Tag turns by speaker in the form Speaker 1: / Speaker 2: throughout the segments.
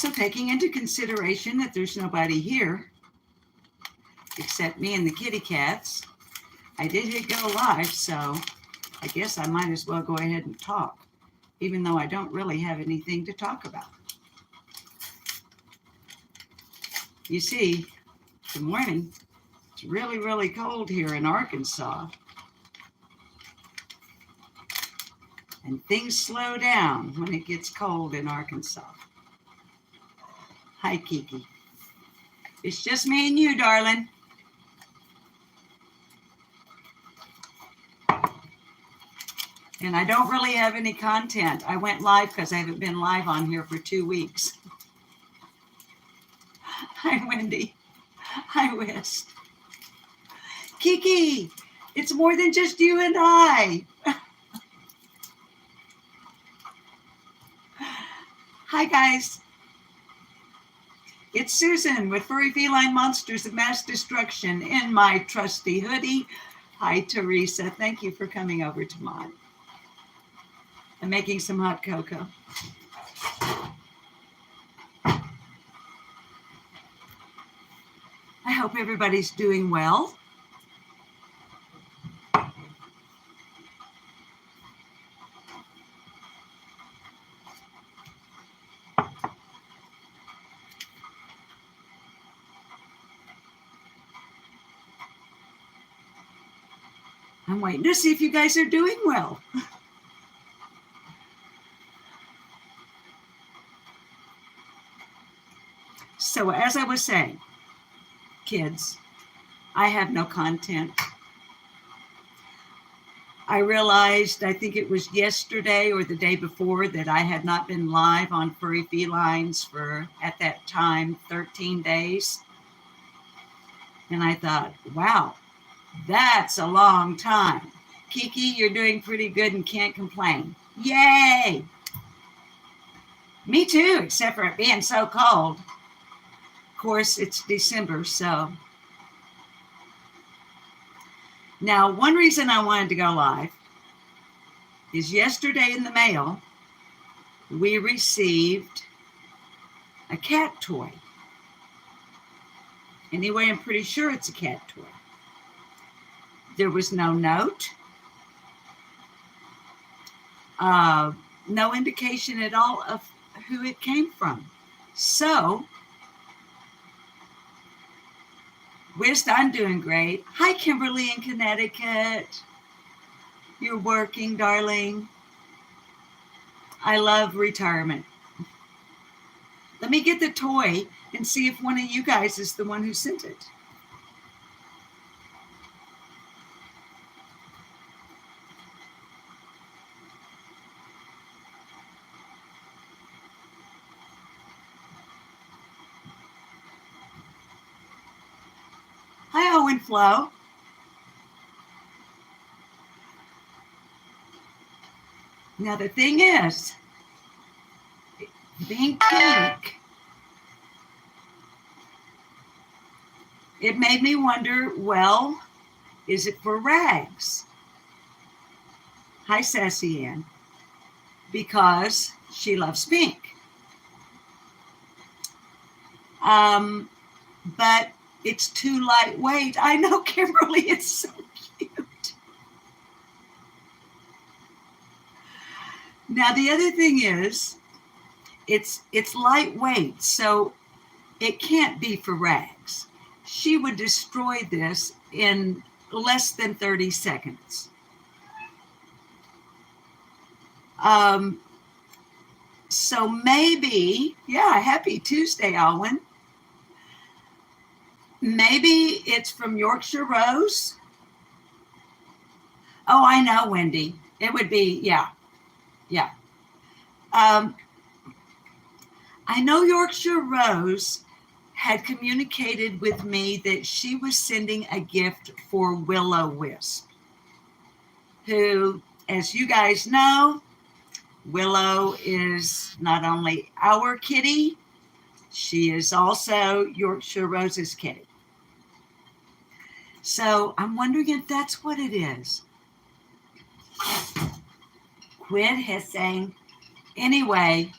Speaker 1: Also taking into consideration that there's nobody here except me and the kitty cats, I did hit go live, so I guess I might as well go ahead and talk, even though I don't really have anything to talk about. You see, good morning. It's really, really cold here in Arkansas. And things slow down when it gets cold in Arkansas. Hi, Kiki. It's just me and you, darling. And I don't really have any content. I went live because I haven't been live on here for 2 weeks. Hi, Wendy. Hi, West. Kiki, it's more than just you and I. Hi, guys. It's Susan with Furry Feline Monsters of Mass Destruction in my trusty hoodie. Hi, Teresa. Thank you for coming over to mod. I'm making some hot cocoa. I hope everybody's doing well. I'm waiting to see if you guys are doing well. So as I was saying, kids, I have no content. I realized, I think it was yesterday or the day before, that I had not been live on Furry Felines for, at that time, 13 days. And I thought, wow, that's a long time. Kiki, you're doing pretty good and can't complain. Yay! Me too, except for it being so cold. Of course, it's December, so. Now, one reason I wanted to go live is yesterday in the mail, we received a cat toy. Anyway, I'm pretty sure it's a cat toy. There was no note, no indication at all of who it came from. So, Wiz, I'm doing great. Hi, Kimberly in Connecticut. You're working, darling. I love retirement. Let me get the toy and see if one of you guys is the one who sent it. Hi, Owen Flo. Now, the thing is, being pink, it made me wonder, well, is it for Rags? Hi, Sassy Ann. Because she loves pink. But it's too lightweight. I know, Kimberly, it's so cute. Now, the other thing is, it's lightweight, so it can't be for Rags. She would destroy this in less than 30 seconds. So maybe, yeah, happy Tuesday, Alwyn. Maybe it's from Yorkshire Rose. Oh, I know, Wendy. It would be, yeah. I know Yorkshire Rose had communicated with me that she was sending a gift for Willow Wisp, who, as you guys know, Willow is not only our kitty, she is also Yorkshire Rose's kitty. So I'm wondering if that's what it is. Quit hissing. Anyway,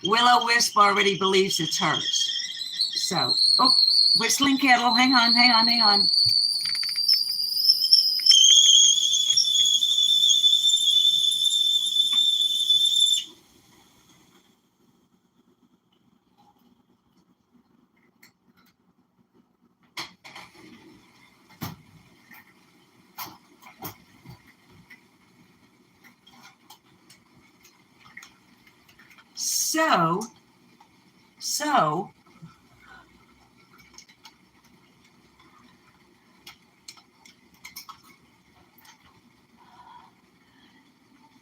Speaker 1: Willow Wisp already believes it's hers. So, oh, whistling kettle. Hang on, hang on, hang on.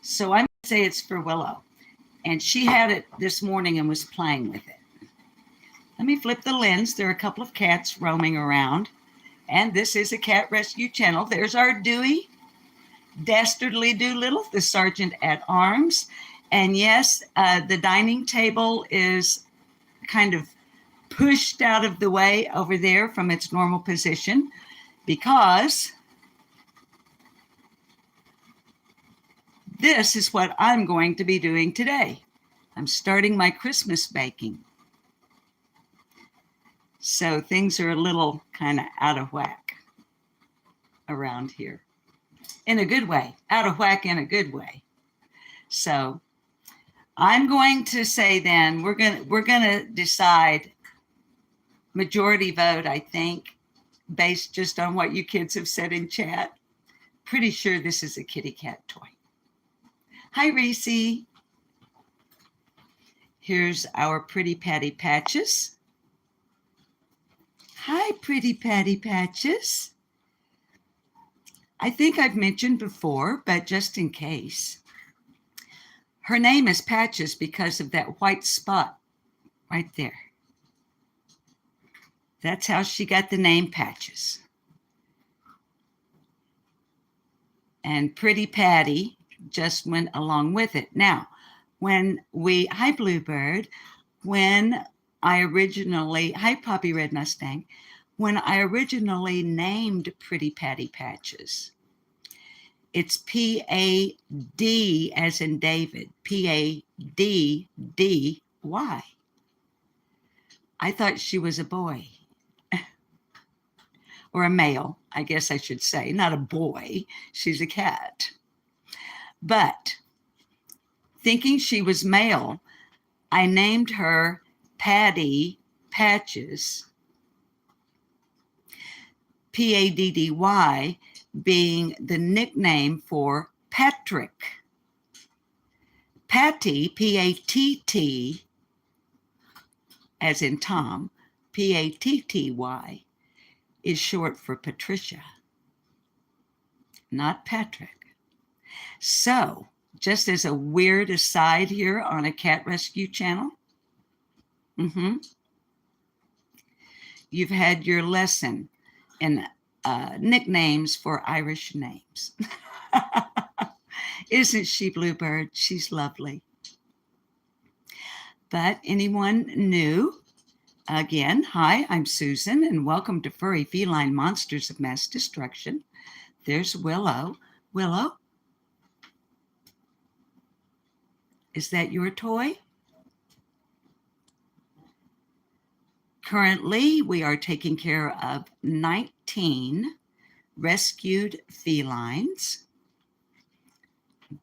Speaker 1: So I'm going to say it's for Willow. And she had it this morning and was playing with it. Let me flip the lens. There are a couple of cats roaming around. And this is a cat rescue channel. There's our Dewey, Dastardly Doolittle, the sergeant at arms. And yes, the dining table is kind of pushed out of the way over there from its normal position because this is what I'm going to be doing today. I'm starting my Christmas baking. So things are a little kind of out of whack around here. In a good way, out of whack in a good way. So I'm going to say then we're gonna decide majority vote, I think, based just on what you kids have said in chat. Pretty sure this is a kitty cat toy. Hi, Reese. Here's our Pretty Patty Patches. Hi, Pretty Patty Patches. I think I've mentioned before, but just in case. Her name is Patches because of that white spot right there. That's how she got the name Patches. And Pretty Patty just went along with it. Now, hi Bluebird, hi Poppy Red Mustang, when I originally named Pretty Patty Patches, it's P-A-D as in David, P-A-D-D-Y. I thought she was a boy. Or a male, I guess I should say, not a boy. She's a cat. But thinking she was male, I named her Patty Patches, P-A-D-D-Y, being the nickname for Patrick. Patty, P-A-T-T, as in Tom, P-A-T-T-Y, is short for Patricia, not Patrick. So, just as a weird aside here on a cat rescue channel, you've had your lesson in nicknames for Irish names. Isn't she, Bluebird? She's lovely. But anyone new? Again, hi, I'm Susan, and welcome to Furry Feline Monsters of Mass Destruction. There's Willow. Willow? Is that your toy? Currently, we are taking care of 19 rescued felines.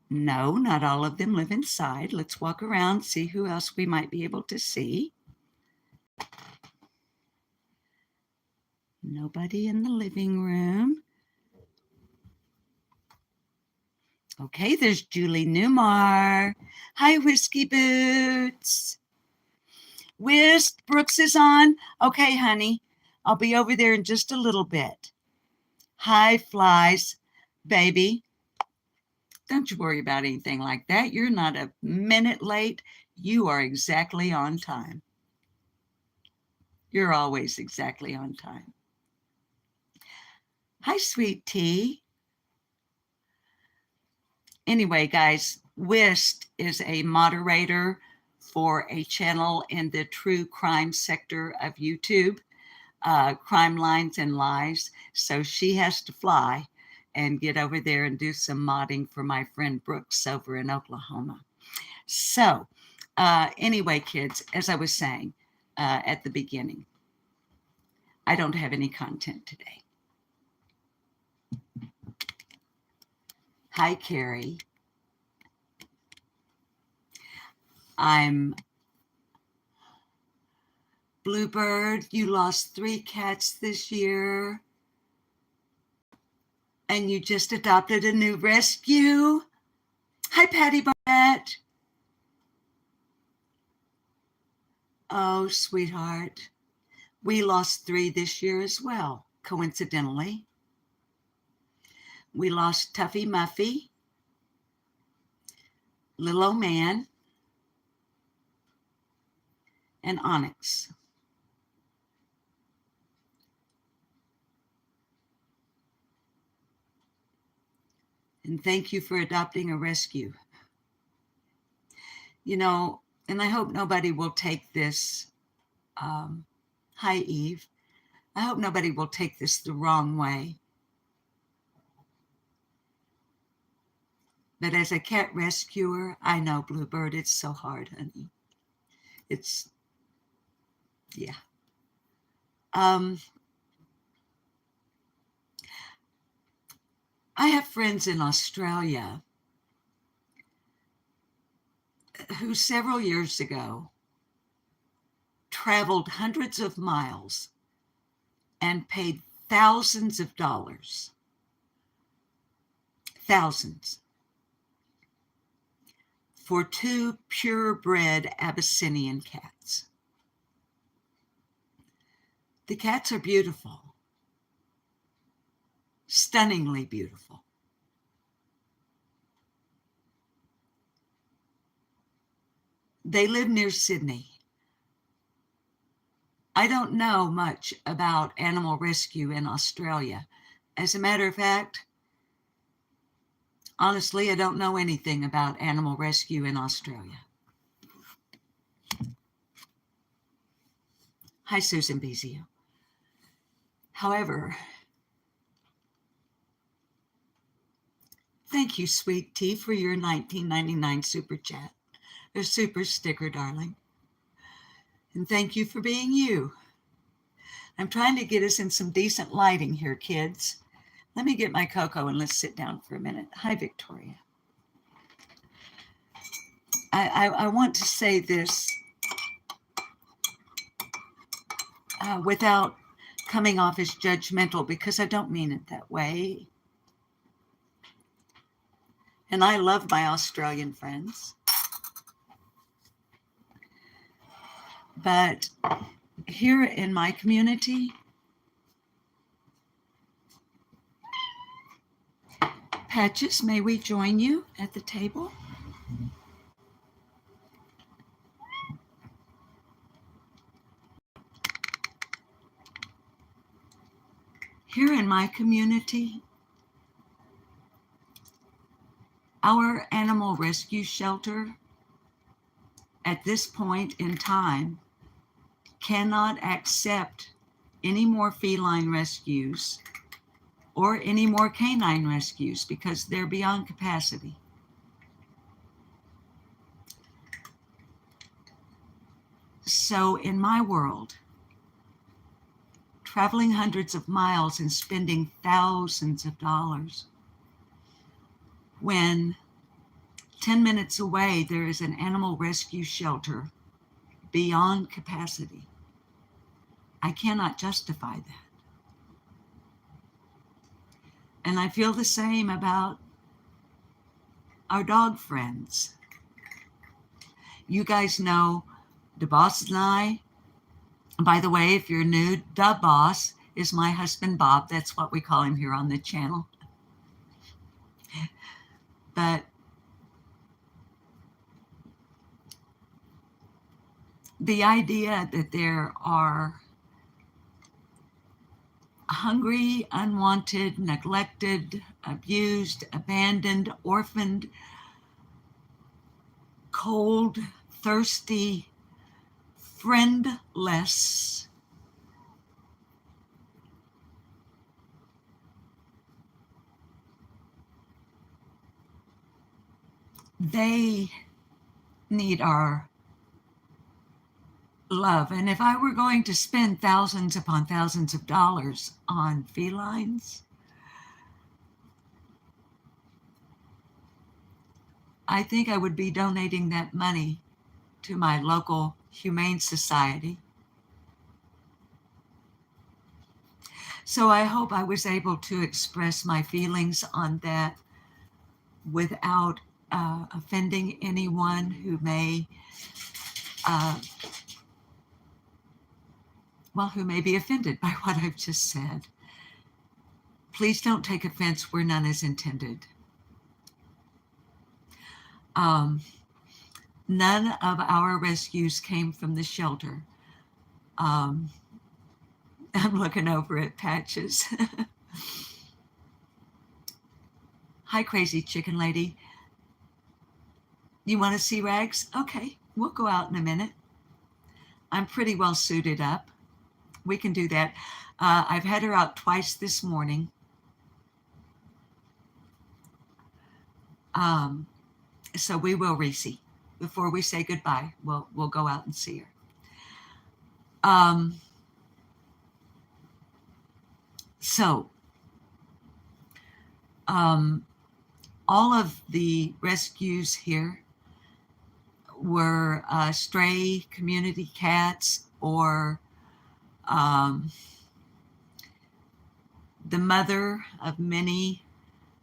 Speaker 1: No, not all of them live inside. Let's walk around, see who else we might be able to see. Nobody in the living room. Okay, there's Julie Newmar. Hi, Whiskey Boots. Wisp, Brooks is on. Okay, honey, I'll be over there in just a little bit. Hi, Flies, baby. Don't you worry about anything like that. You're not a minute late. You are exactly on time. You're always exactly on time. Hi, Sweet Tea. Anyway, guys, Wist is a moderator for a channel in the true crime sector of YouTube, Crime Lines and Lies. So she has to fly and get over there and do some modding for my friend Brooks over in Oklahoma. So Anyway, kids, as I was saying at the beginning, I don't have any content today. Hi, Carrie. I'm Bluebird. You lost 3 cats this year. And you just adopted a new rescue. Hi, Patty Barnett. Oh, sweetheart. We lost 3 this year as well, coincidentally. We lost Tuffy Muffy, Little Old Man, and Onyx. And thank you for adopting a rescue. You know, and I hope nobody will take this, hi, Eve. I hope nobody will take this the wrong way. But as a cat rescuer, I know, Bluebird, it's so hard, honey. It's, yeah. I have friends in Australia who several years ago traveled hundreds of miles and paid thousands of dollars, thousands, for 2 purebred Abyssinian cats. The cats are beautiful, stunningly beautiful. They live near Sydney. I don't know much about animal rescue in Australia. As a matter of fact, honestly, I don't know anything about animal rescue in Australia. Hi, Susan Bezio. However, thank you, Sweet Tea, for your $19.99 super chat, or super sticker, darling. And thank you for being you. I'm trying to get us in some decent lighting here, kids. Let me get my cocoa and let's sit down for a minute. Hi, Victoria. I want to say this without coming off as judgmental, because I don't mean it that way. And I love my Australian friends. But here in my community, Patches, may we join you at the table? Here in my community, our animal rescue shelter at this point in time cannot accept any more feline rescues or any more canine rescues because they're beyond capacity. So in my world, traveling hundreds of miles and spending thousands of dollars, when 10 minutes away there is an animal rescue shelter beyond capacity, I cannot justify that. And I feel the same about our dog friends. You guys know the boss and I. By the way, if you're new, the boss is my husband, Bob. That's what we call him here on the channel. But the idea that there are hungry, unwanted, neglected, abused, abandoned, orphaned, cold, thirsty, friendless, they need our love. And if I were going to spend thousands upon thousands of dollars on felines, I think I would be donating that money to my local humane society. So I hope I was able to express my feelings on that without offending anyone who may, uh, who may be offended by what I've just said. Please don't take offense where none is intended. Um, None of our rescues came from the shelter. Um, I'm looking over at Patches. Hi, crazy chicken lady. You want to see Rags? Okay, we'll go out in a minute. I'm pretty well suited up. We can do that. I've had her out twice this morning. So we will, Reese. Before we say goodbye, we'll go out and see her. So all of the rescues here were stray community cats or the mother of many.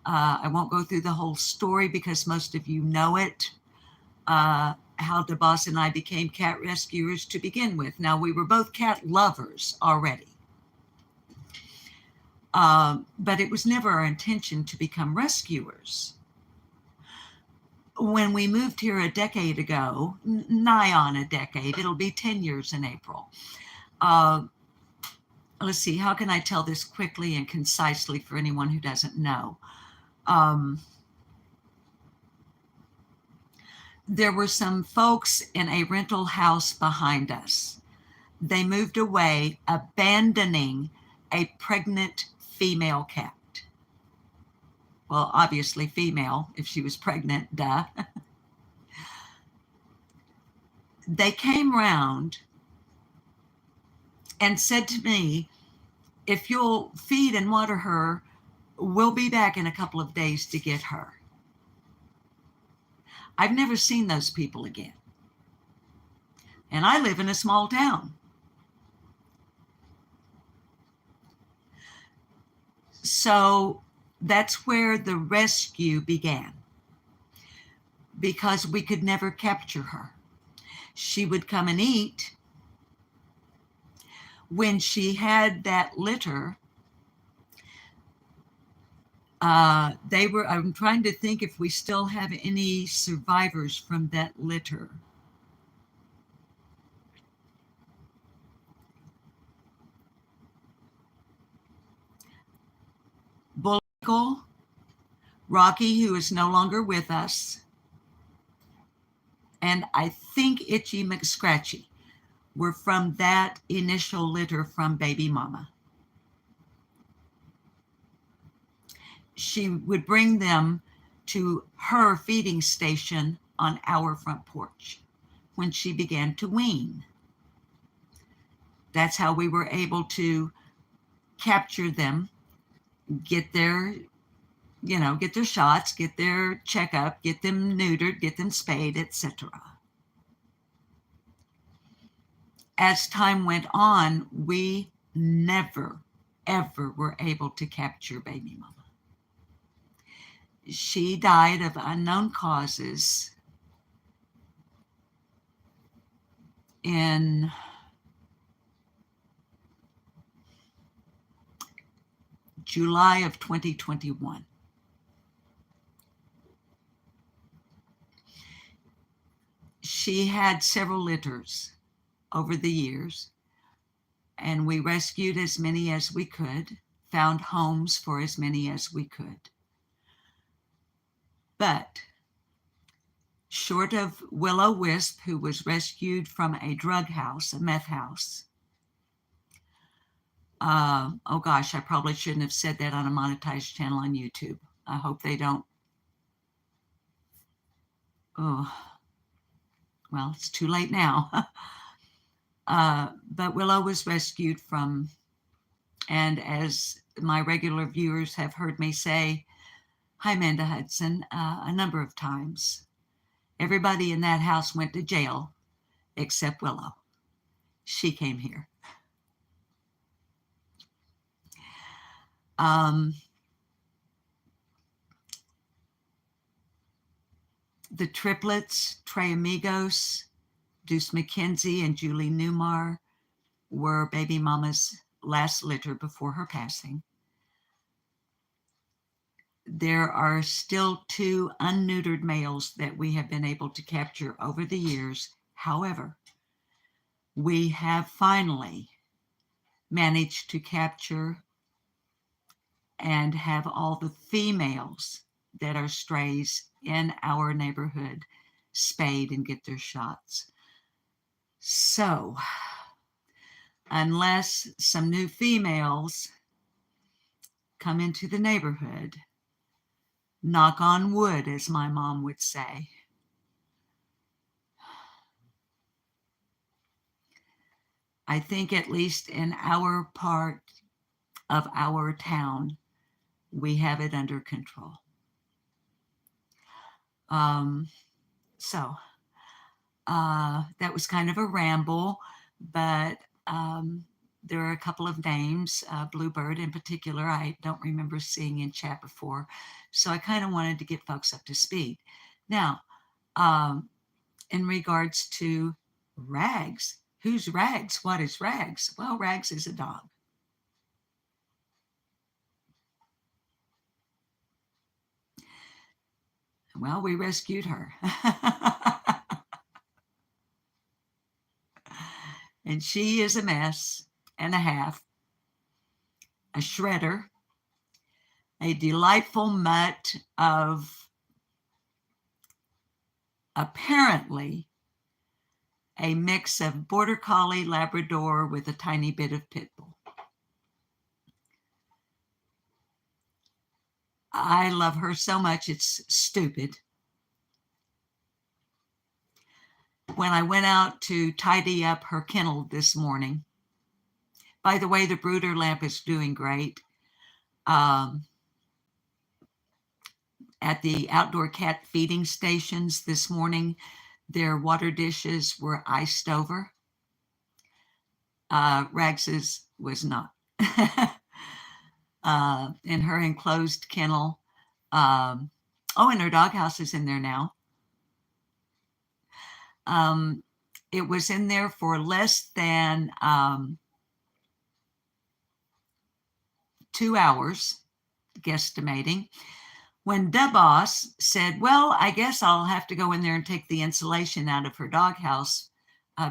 Speaker 1: I won't go through the whole story because most of you know it. How DeBoss and I became cat rescuers to begin with. Now, we were both cat lovers already. But it was never our intention to become rescuers. When we moved here a decade ago, nigh on a decade, it'll be 10 years in April. Let's see, how can I tell this quickly and concisely for anyone who doesn't know? There were some folks in a rental house behind us. They moved away, abandoning a pregnant female cat. Well, obviously female, if she was pregnant, duh. They came round and said to me, if you'll feed and water her, we'll be back in a couple of days to get her. I've never seen those people again. And I live in a small town. So that's where the rescue began, because we could never capture her. She would come and eat. When she had that litter, I'm trying to think if we still have any survivors from that litter. Bullwinkle, Rocky, who is no longer with us, and I think Itchy McScratchy were from that initial litter from baby mama. She would bring them to her feeding station on our front porch when she began to wean. That's how we were able to capture them, get their shots, get their checkup, get them neutered, get them spayed, etc. As time went on, we never, ever were able to capture baby mama. She died of unknown causes in July of 2021. She had several litters over the years, and we rescued as many as we could, found homes for as many as we could. But short of Willow Wisp, who was rescued from a drug house, a meth house. Oh gosh, I probably shouldn't have said that on a monetized channel on YouTube. I hope they don't. Oh, well, it's too late now. But Willow was rescued from, and as my regular viewers have heard me say, hi, Amanda Hudson, a number of times. Everybody in that house went to jail except Willow. She came here. The triplets, Trey Amigos, Deuce McKenzie, and Julie Newmar, were baby mama's last litter before her passing. There are still 2 unneutered males that we have been able to capture over the years. However, we have finally managed to capture and have all the females that are strays in our neighborhood spayed and get their shots. So, unless some new females come into the neighborhood, knock on wood, as my mom would say, I think at least in our part of our town, we have it under control. So that was kind of a ramble, but there are a couple of names, Bluebird in particular, I don't remember seeing in chat before. So I kind of wanted to get folks up to speed. Now, in regards to Rags, who's Rags? What is Rags? Well, Rags is a dog. Well, we rescued her. And she is a mess and a half, a shredder, a delightful mutt of apparently a mix of Border Collie, Labrador with a tiny bit of Pit Bull. I love her so much, it's stupid. When I went out to tidy up her kennel this morning, by the way, the brooder lamp is doing great. At the outdoor cat feeding stations this morning, their water dishes were iced over. Rags's was not. In her enclosed kennel. And her doghouse is in there now. It was in there for less than 2 hours, guesstimating, when the boss said, well, I guess I'll have to go in there and take the insulation out of her doghouse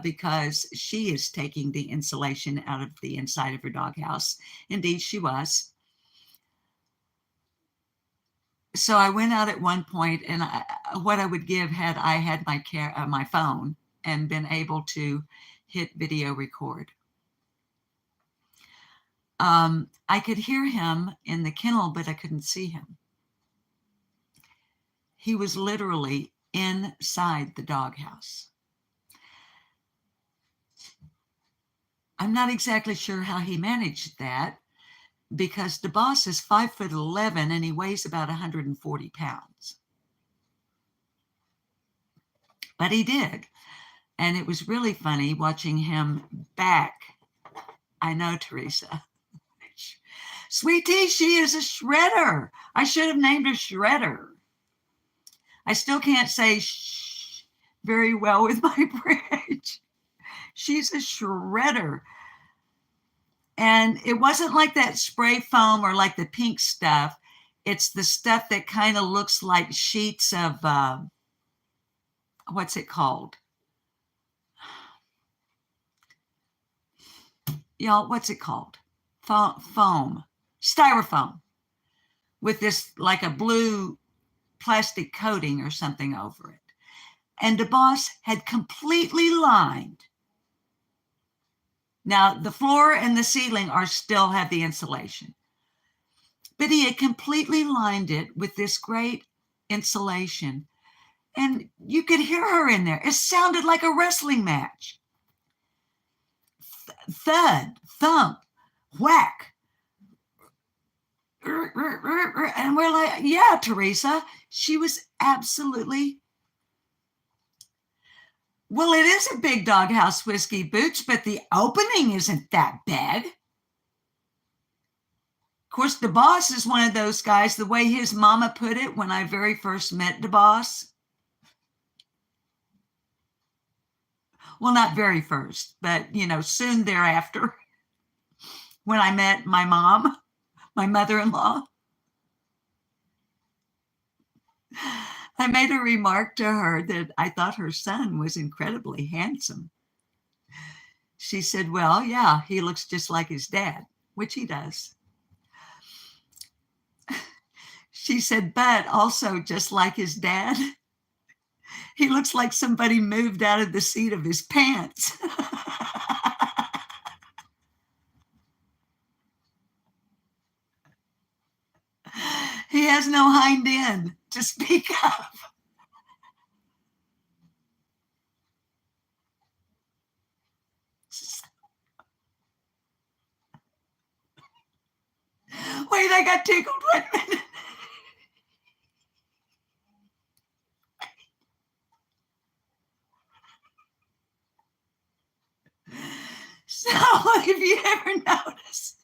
Speaker 1: because she is taking the insulation out of the inside of her doghouse. Indeed, she was. So I went out at one point, and what I would give had I had my phone and been able to hit video record. I could hear him in the kennel, but I couldn't see him. He was literally inside the doghouse. I'm not exactly sure how he managed that, because the boss is 5'11" and he weighs about 140 pounds. But he did. And it was really funny watching him back. I know, Teresa. Sweetie, she is a shredder. I should have named her Shredder. I still can't say shh very well with my bridge. She's a shredder. And it wasn't like that spray foam or like the pink stuff. It's the stuff that kind of looks like sheets of, what's it called? Y'all, what's it called? Foam. Styrofoam. With this like a blue plastic coating or something over it. And the boss had completely lined. Now, the floor and the ceiling still have the insulation. But he had completely lined it with this great insulation. And you could hear her in there. It sounded like a wrestling match. thud, thump, whack. And we're like, yeah, Teresa. She was absolutely, well, it is a big doghouse, Whiskey Boots, but the opening isn't that bad. Of course, the boss is one of those guys, the way his mama put it when I very first met the boss. Well, not very first, but, soon thereafter, when I met my mom, my mother-in-law, I made a remark to her that I thought her son was incredibly handsome. She said, well, yeah, he looks just like his dad, which he does. She said, but also just like his dad, he looks like somebody moved out of the seat of his pants. He has no hind end to speak of. Wait, I got tickled 1 minute. So, have you ever noticed?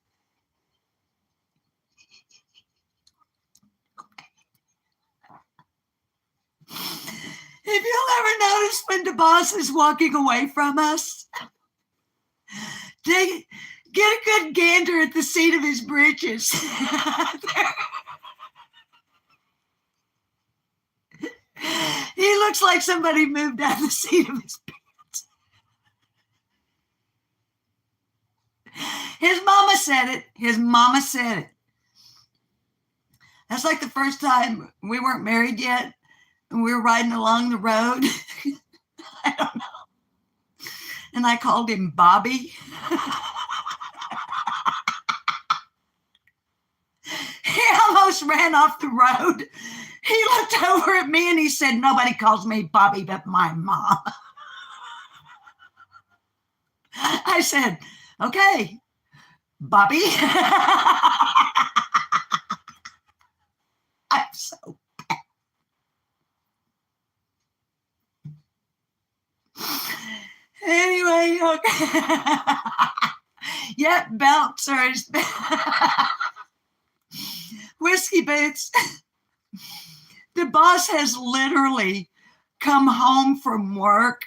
Speaker 1: If you'll ever notice when the boss is walking away from us, get a good gander at the seat of his breeches. He looks like somebody moved out of the seat of his pants. His mama said it. His mama said it. That's like the first time we weren't married yet, and we were riding along the road. I don't know. And I called him Bobby. He almost ran off the road. He looked over at me and he said, nobody calls me Bobby but my mom. I said, okay, Bobby. I'm so bad. Anyway, okay. Yep, belts are his Whiskey Boots. The boss has literally come home from work.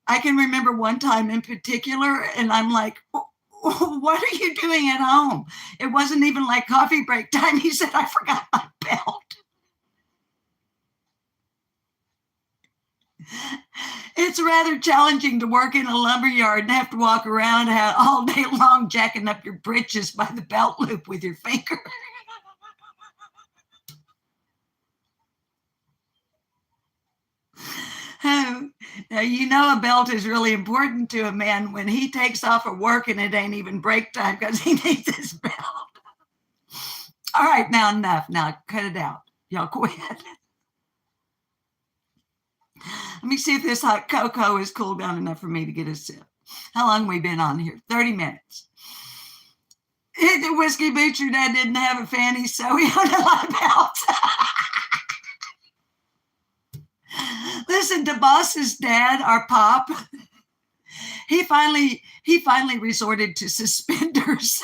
Speaker 1: I can remember one time in particular, and I'm like, what are you doing at home? It wasn't even like coffee break time. He said, I forgot my belt. It's rather challenging to work in a lumber yard and have to walk around all day long jacking up your britches by the belt loop with your finger. Now, a belt is really important to a man when he takes off of work and it ain't even break time because he needs his belt. All right, now enough. Now cut it out. Y'all quit. Let me see if this hot cocoa is cooled down enough for me to get a sip. How long have we been on here? 30 minutes. Hit the Whiskey Boots, your dad didn't have a fanny, so he owned a lot of belts. Listen, to Boss's dad, our pop, he finally resorted to suspenders.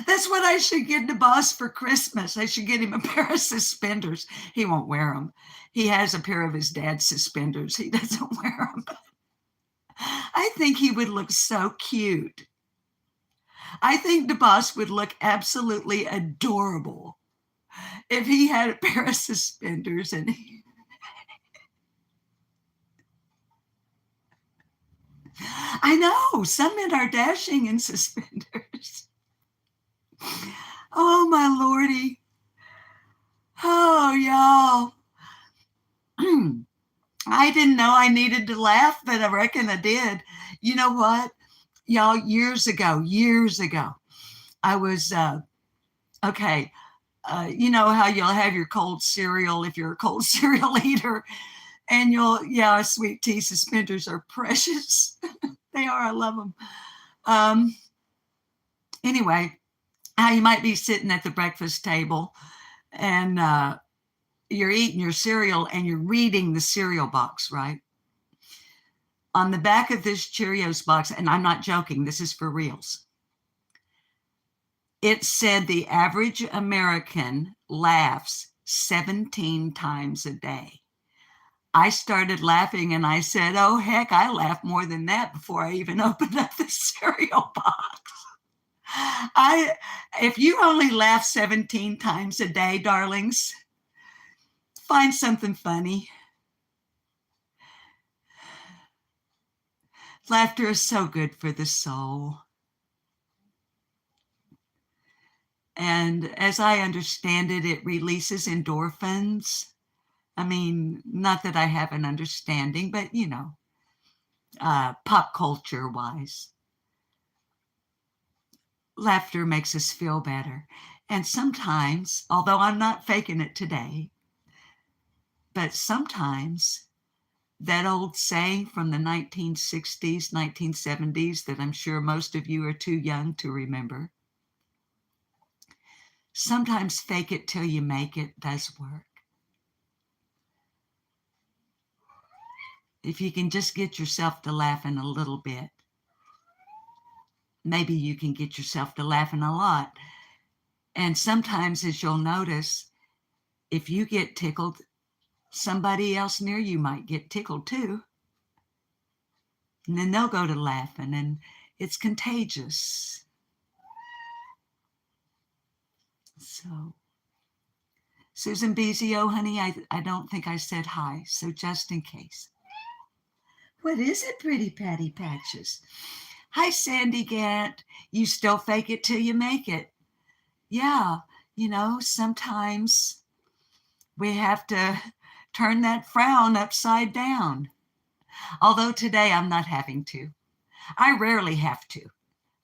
Speaker 1: That's what I should get the boss for Christmas. I should get him a pair of suspenders. He won't wear them. He has a pair of his dad's suspenders. He doesn't wear them. I think he would look so cute. I think the boss would look absolutely adorable if he had a pair of suspenders and I know, some men are dashing in suspenders. Oh, my Lordy. Oh, y'all. I didn't know I needed to laugh, but I reckon I did. You know what? Y'all, years ago, I was, okay, You know how you'll have your cold cereal if you're a cold cereal eater, and sweet tea suspenders are precious. They are. I love them. Um, anyway, how you might be sitting at the breakfast table and you're eating your cereal and you're reading the cereal box, right? On the back of this Cheerios box, and I'm not joking, this is for reals. It said the average American laughs 17 times a day. I started laughing and I said, oh, heck, I laughed more than that before I even opened up the cereal box. If you only laugh 17 times a day, darlings, find something funny. Laughter is so good for the soul. And as I understand it, it releases endorphins. I mean, not that I have an understanding, but pop culture wise, laughter makes us feel better. And sometimes, although I'm not faking it today, but sometimes that old saying from the 1960s, 1970s that I'm sure most of you are too young to remember, sometimes fake it till you make it does work. If you can just get yourself to laughing a little bit, maybe you can get yourself to laughing a lot. And sometimes, as you'll notice, if you get tickled, somebody else near you might get tickled too. And then they'll go to laughing, and it's contagious. So, Susan Bezio, honey, I don't think I said hi, so just in case. What is it, Pretty Patty Patches? Hi, Sandy Gant. You still fake it till you make it. Yeah, sometimes we have to turn that frown upside down. Although today I'm not having to. I rarely have to.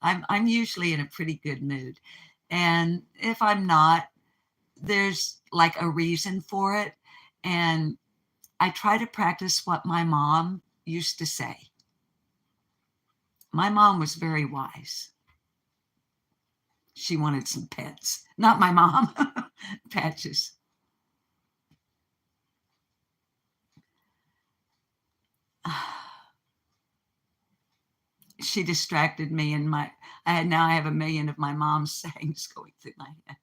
Speaker 1: I'm usually in a pretty good mood. And if I'm not, there's like a reason for it. And I try to practice what my mom used to say. My mom was very wise. She wanted some pets. Not my mom. Patches. She distracted me, and I have a million of my mom's sayings going through my head.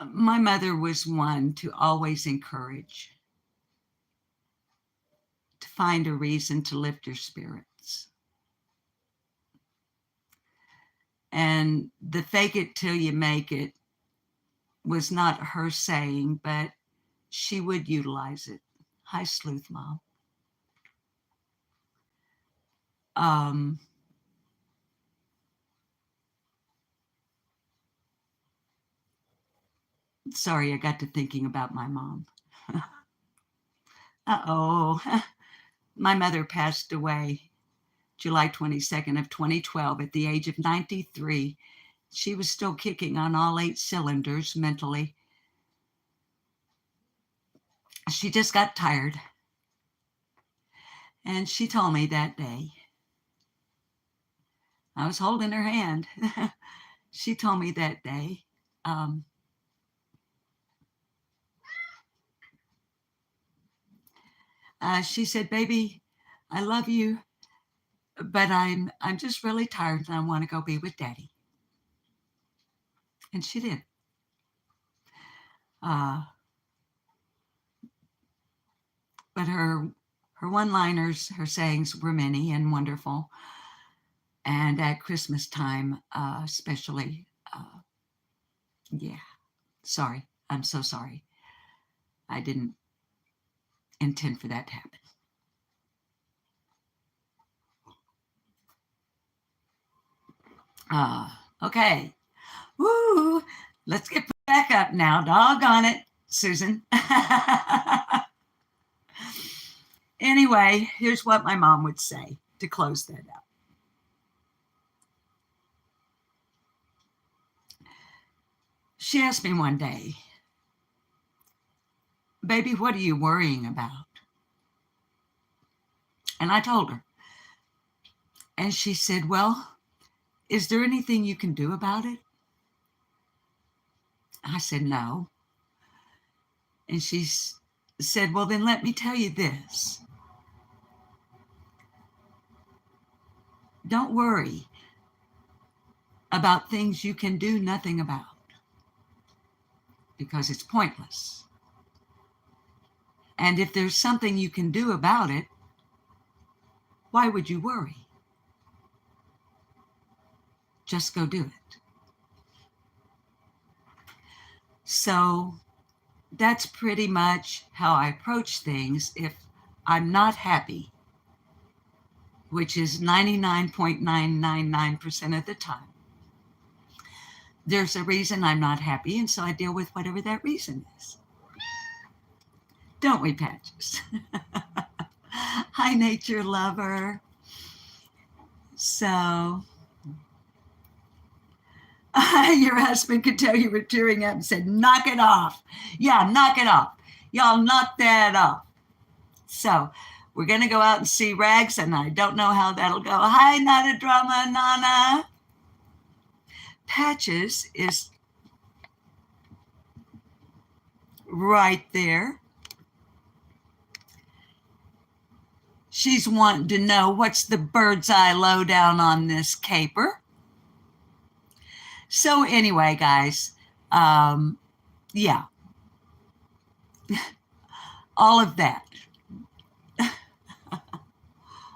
Speaker 1: My mother was one to always encourage, to find a reason to lift your spirits. And the fake it till you make it was not her saying, but she would utilize it. Hi, Sleuth Mom. Sorry, I got to thinking about my mom. Uh-oh. My mother passed away July 22nd of 2012 at the age of 93. She was still kicking on all 8 cylinders mentally. She just got tired. And she told me that day, I was holding her hand. She told me that day, she said, baby, I love you, but I'm just really tired and I want to go be with Daddy. And she did. But her one-liners, her sayings were many and wonderful. And at Christmas time, especially, sorry. I'm so sorry. I didn't intend for that to happen. Okay. Woo! Let's get back up now. Doggone it, Susan. Anyway, here's what my mom would say to close that out. She asked me one day, baby, what are you worrying about? And I told her. And she said, well, is there anything you can do about it? I said, no. And she said, well, then let me tell you this. Don't worry about things you can do nothing about, because it's pointless. And if there's something you can do about it, why would you worry? Just go do it. So that's pretty much how I approach things if I'm not happy, which is 99.999% of the time. There's a reason I'm not happy, and so I deal with whatever that reason is. Don't we, Patches? Hi, nature lover. So, your husband could tell you were tearing up and said, knock it off. Yeah, knock it off. Y'all knock that off. So, we're going to go out and see Rags, and I don't know how that'll go. Hi, not a drama, Nana. Patches is right there. She's wanting to know what's the bird's eye lowdown on this caper. So anyway, guys, yeah, all of that.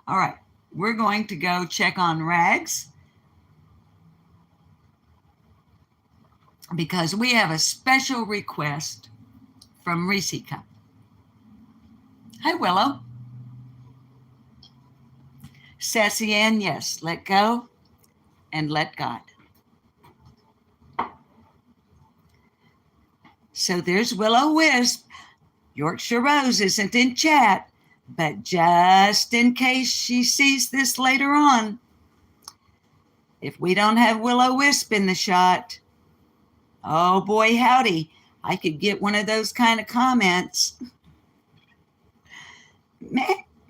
Speaker 1: All right, we're going to go check on Rags because we have a special request from Reese Cup. Hi, Willow. Sassy Ann, yes, let go and let God. So there's Willow Wisp. Yorkshire Rose isn't in chat, but just in case she sees this later on, if we don't have Willow Wisp in the shot, oh boy, howdy, I could get one of those kind of comments.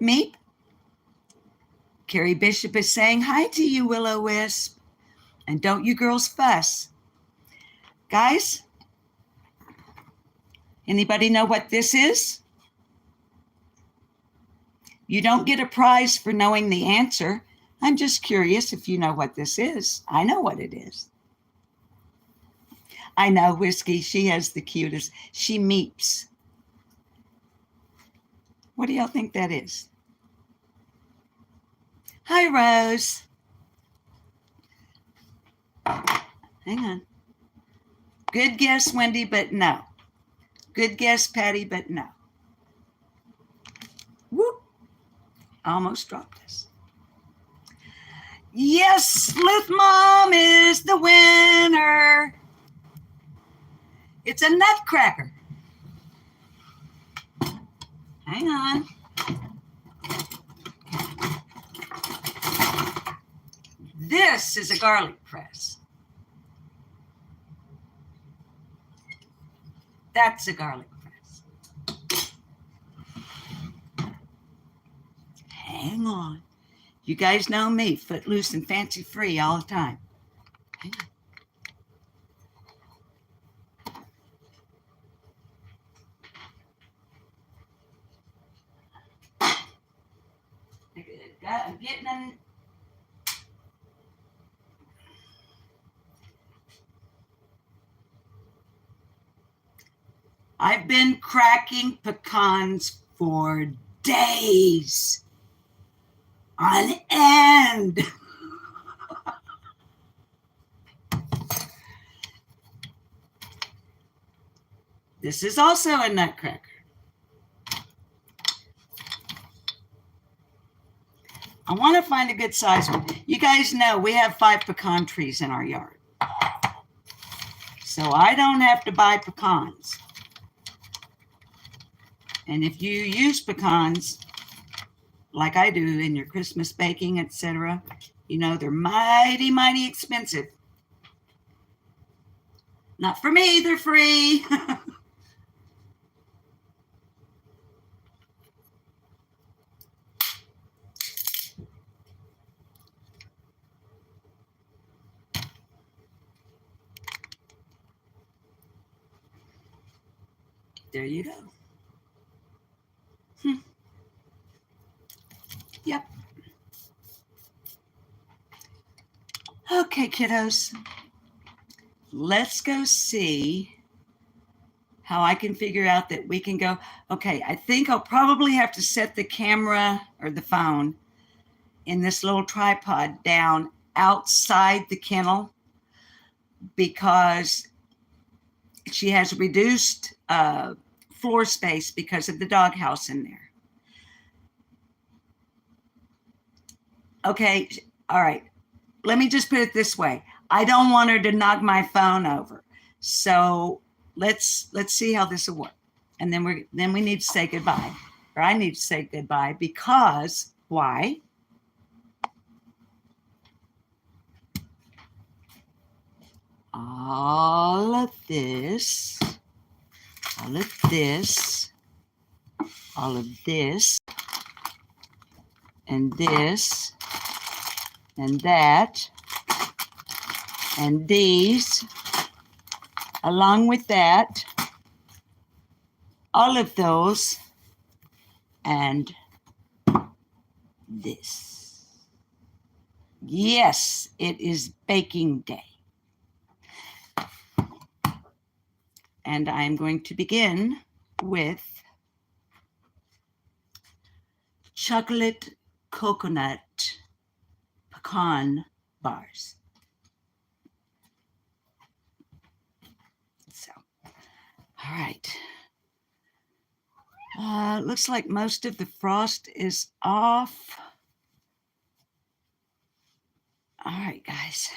Speaker 1: Meep. Carrie Bishop is saying hi to you, Willow Wisp. And don't you girls fuss. Guys, anybody know what this is? You don't get a prize for knowing the answer. I'm just curious if you know what this is. I know what it is. I know, Whiskey, she has the cutest. She meeps. What do y'all think that is? Hi, Rose. Hang on. Good guess, Wendy, but no. Good guess, Patty, but no. Whoop. Almost dropped this. Yes, Sleuth Mom is the winner. It's a nutcracker. Hang on. This is a garlic press. That's a garlic press. Hang on. You guys know me, footloose and fancy free all the time. Hang on. I'm getting them. I've been cracking pecans for days on end. This is also a nutcracker. I want to find a good size one. You guys know we have 5 pecan trees in our yard. So I don't have to buy pecans. And if you use pecans, like I do in your Christmas baking, etc., you know they're mighty, mighty expensive. Not for me, they're free. There you go. Yep. Okay, kiddos. Let's go see how I can figure out that we can go. Okay, I think I'll probably have to set the camera or the phone in this little tripod down outside the kennel because she has reduced floor space because of the doghouse in there. Okay, all right. Let me just put it this way. I don't want her to knock my phone over. So let's see how this will work. And then we need to say goodbye. Or I need to say goodbye because why? All of this, all of this, all of this, and this, and that, and these, along with that, all of those, and this. Yes, it is baking day. And I'm going to begin with chocolate coconut pecan bars. So, all right. Looks like most of the frost is off. All right, guys.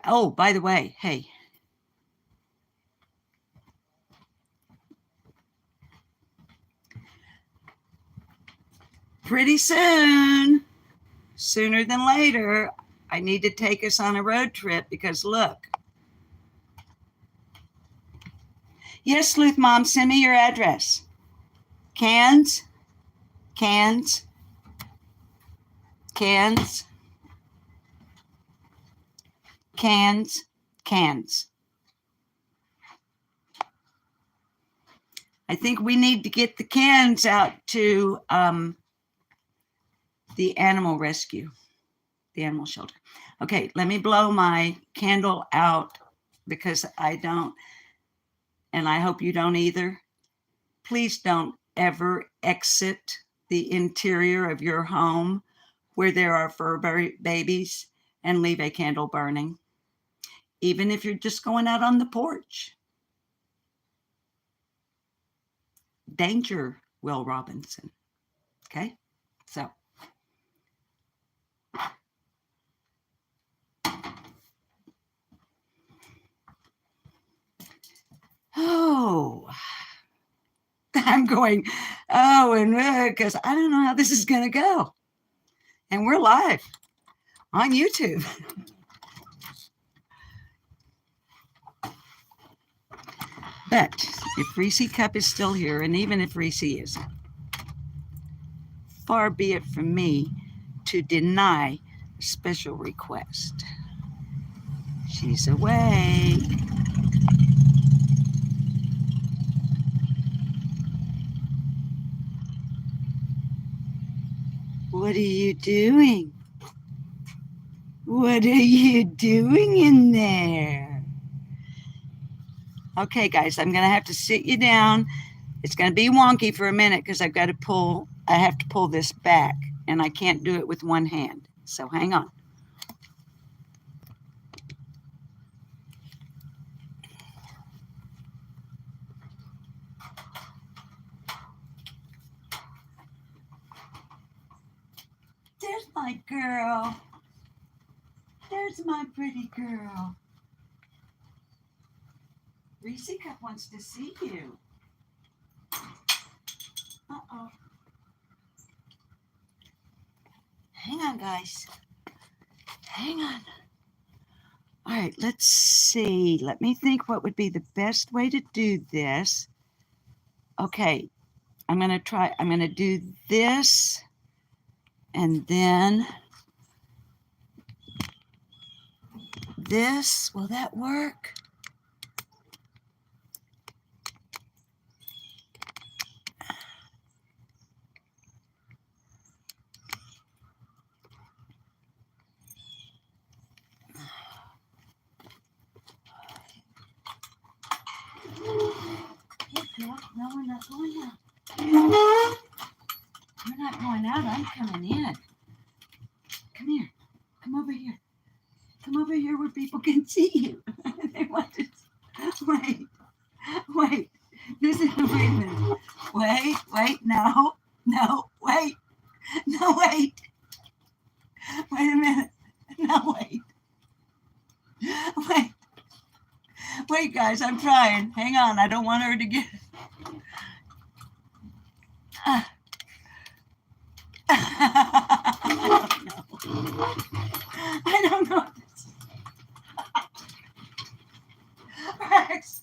Speaker 1: Oh, by the way, hey. Pretty soon, sooner than later, I need to take us on a road trip because look. Yes, Sleuth Mom, send me your address. Cans, cans, cans, cans, cans. I think we need to get the cans out to the animal rescue, the animal shelter. Okay, let me blow my candle out because I don't, and I hope you don't either. Please don't ever exit the interior of your home where there are fur babies and leave a candle burning, even if you're just going out on the porch. Danger, Will Robinson. Okay, so. Oh, I'm going, oh, and because I don't know how this is going to go. And we're live on YouTube. But if Reese Cup is still here, and even if Reese isn't, far be it from me to deny a special request. She's away. What are you doing? What are you doing in there? Okay, guys, I'm going to have to sit you down. It's going to be wonky for a minute because I have to pull this back, and I can't do it with one hand. So hang on. There's my girl. There's my pretty girl. Reese Cup wants to see you. Uh-oh. Hang on, guys. Hang on. All right, let's see. Let me think what would be the best way to do this. Okay, I'm going to do this, and then this. Will that work? No, we're not going out. We're not going out. I'm coming in. Come here. Come over here. Come over here where people can see you. They want to. Wait. This is. Wait a minute. Wait. No. Wait. No, wait. Wait a minute. No, wait. Wait, guys. I'm trying. Hang on. I don't want her to get. I don't know. Rex.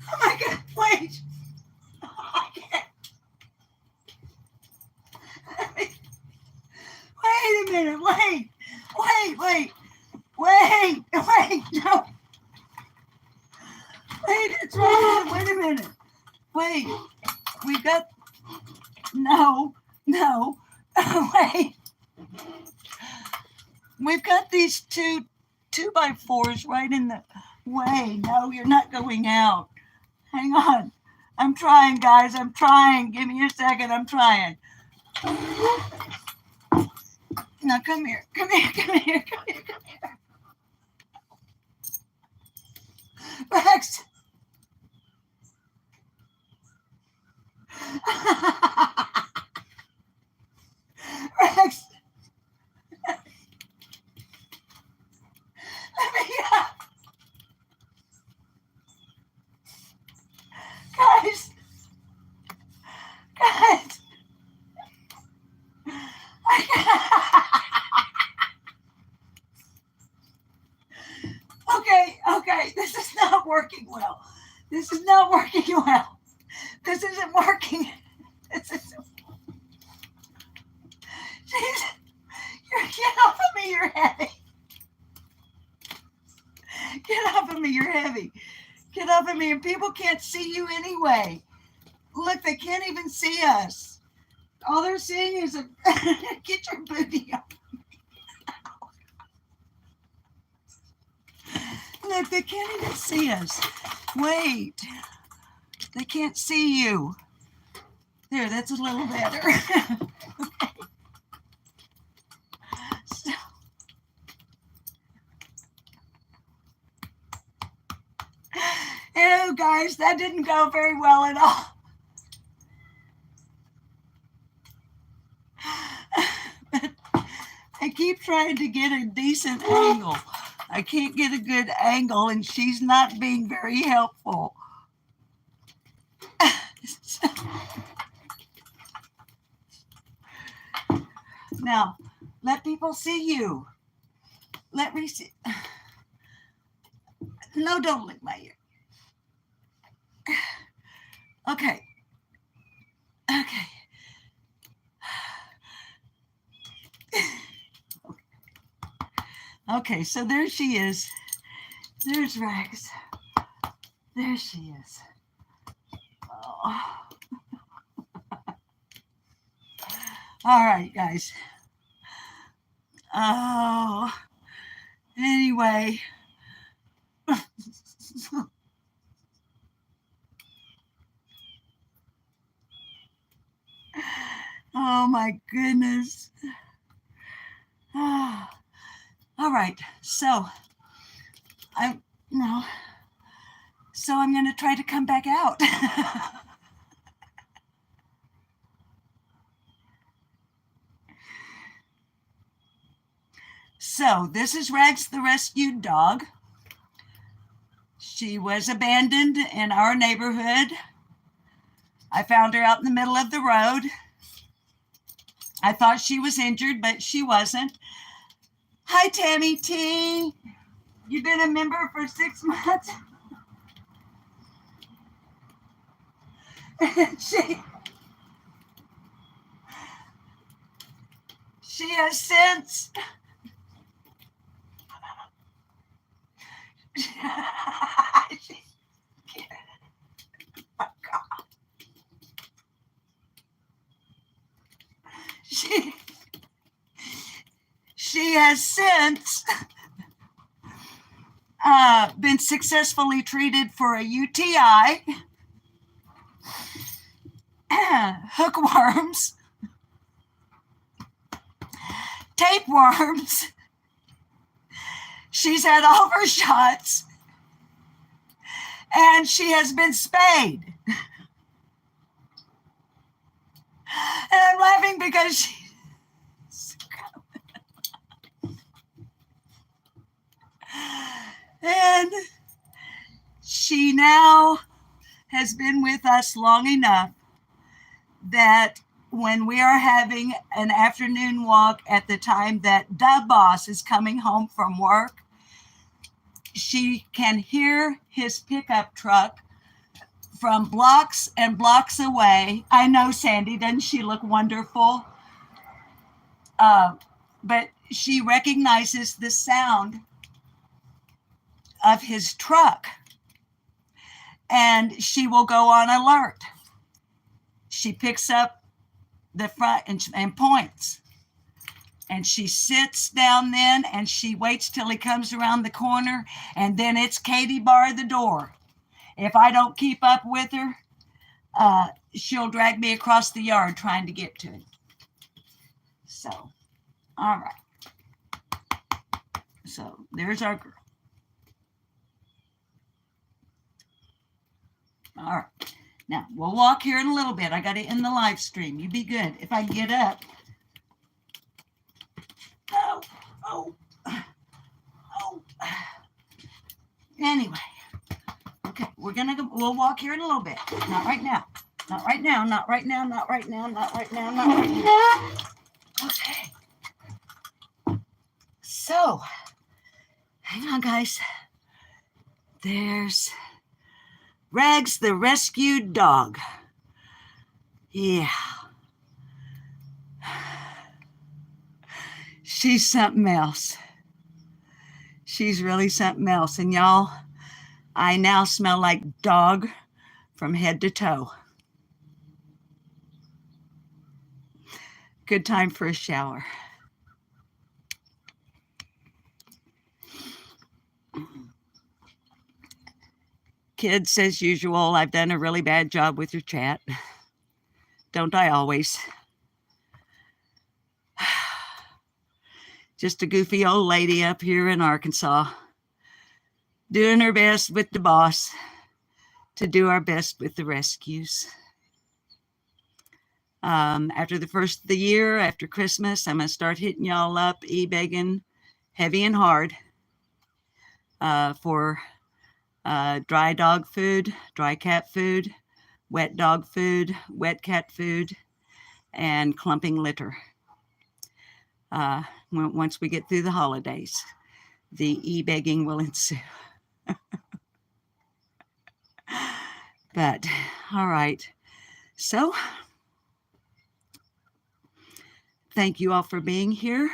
Speaker 1: Oh my God, wait. I can't. Wait a minute, wait, no. Wait, it's wrong. Wait a minute. Wait, we got, no, wait. We've got these two 2x4s right in the way. No, you're not going out. Hang on. I'm trying, guys. I'm trying. Give me a second. I'm trying. Now come here. Rex. Rex. Let me out. Guys. Okay. This is not working well. This isn't working. Get off of me. You're heavy. Get off of me. You're heavy. Get off of me. And people can't see you anyway. Look, they can't even see us. All they're seeing is a get your booty off. Look, they can't even see us. Wait. They can't see you. There, that's a little better. Okay. So, ew, guys, that didn't go very well at all. I keep trying to get a decent angle. I can't get a good angle, and she's not being very helpful. Now, let people see you. Let me see. No, don't lick my ear. Okay. Okay, so there she is. There's Rex. There she is. Oh. All right, guys. Oh, anyway. Oh my goodness. Oh. All right, so I'm going to try to come back out. So this is Rags the rescued dog. She was abandoned in our neighborhood. I found her out in the middle of the road. I thought she was injured, but she wasn't. Hi, Tammy T. You've been a member for 6 months. she has since she has since been successfully treated for a UTI, hookworms, tapeworms. She's had all of her shots, and she has been spayed. And I'm laughing because and she now has been with us long enough that when we are having an afternoon walk at the time that the boss is coming home from work, she can hear his pickup truck from blocks and blocks away. I know, Sandy, doesn't she look wonderful? But she recognizes the sound of his truck, and she will go on alert. She picks up the front and points, and she sits down then, and she waits till he comes around the corner, and then it's Katie bar the door. If I don't keep up with her, she'll drag me across the yard trying to get to him. So, all right. So there's our girl. All right. Now, we'll walk here in a little bit. I got to end the live stream. You be good. If I get up. Oh. Anyway. Okay, we'll walk here in a little bit. Not right now. Not right now. Not right now. Not right now. Not right now. Not right now. Okay. So, hang on, guys. There's Rags, the rescued dog. Yeah. She's something else. She's really something else. And y'all, I now smell like dog from head to toe. Good time for a shower. Kids, as usual, I've done a really bad job with your chat. Don't I always? Just a goofy old lady up here in Arkansas, doing her best with the boss to do our best with the rescues. After the first of the year, after Christmas, I'm going to start hitting y'all up, e-begging heavy and hard for dry dog food, dry cat food, wet dog food, wet cat food, and clumping litter. Once we get through the holidays, the e-begging will ensue. But, all right. So, thank you all for being here.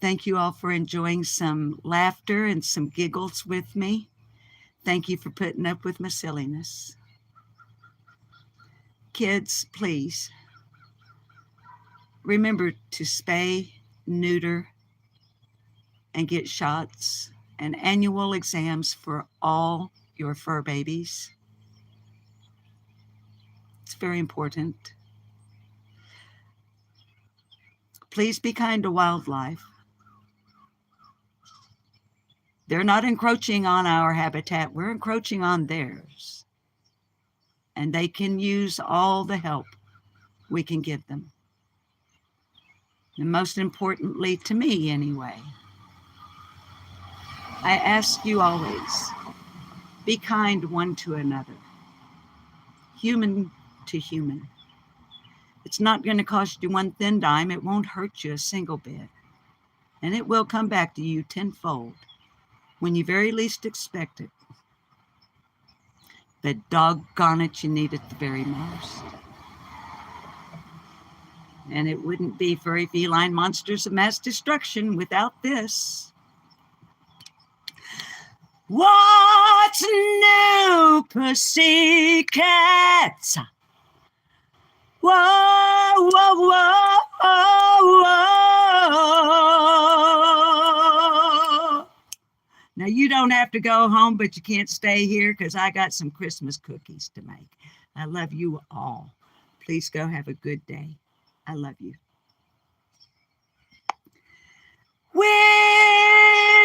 Speaker 1: Thank you all for enjoying some laughter and some giggles with me. Thank you for putting up with my silliness. Kids, please remember to spay, neuter, and get shots and annual exams for all your fur babies. It's very important. Please be kind to wildlife. They're not encroaching on our habitat. We're encroaching on theirs. And they can use all the help we can give them. And most importantly, to me anyway, I ask you always, be kind one to another, human to human. It's not going to cost you one thin dime. It won't hurt you a single bit. And it will come back to you tenfold when you very least expect it. But doggone it, you need it the very most. And it wouldn't be Furry Feline Monsters of Mass Destruction without this. What's new, pussycats? Whoa, whoa, whoa, whoa. Now, you don't have to go home, but you can't stay here because I got some Christmas cookies to make. I love you all. Please go have a good day. I love you. Whiskers.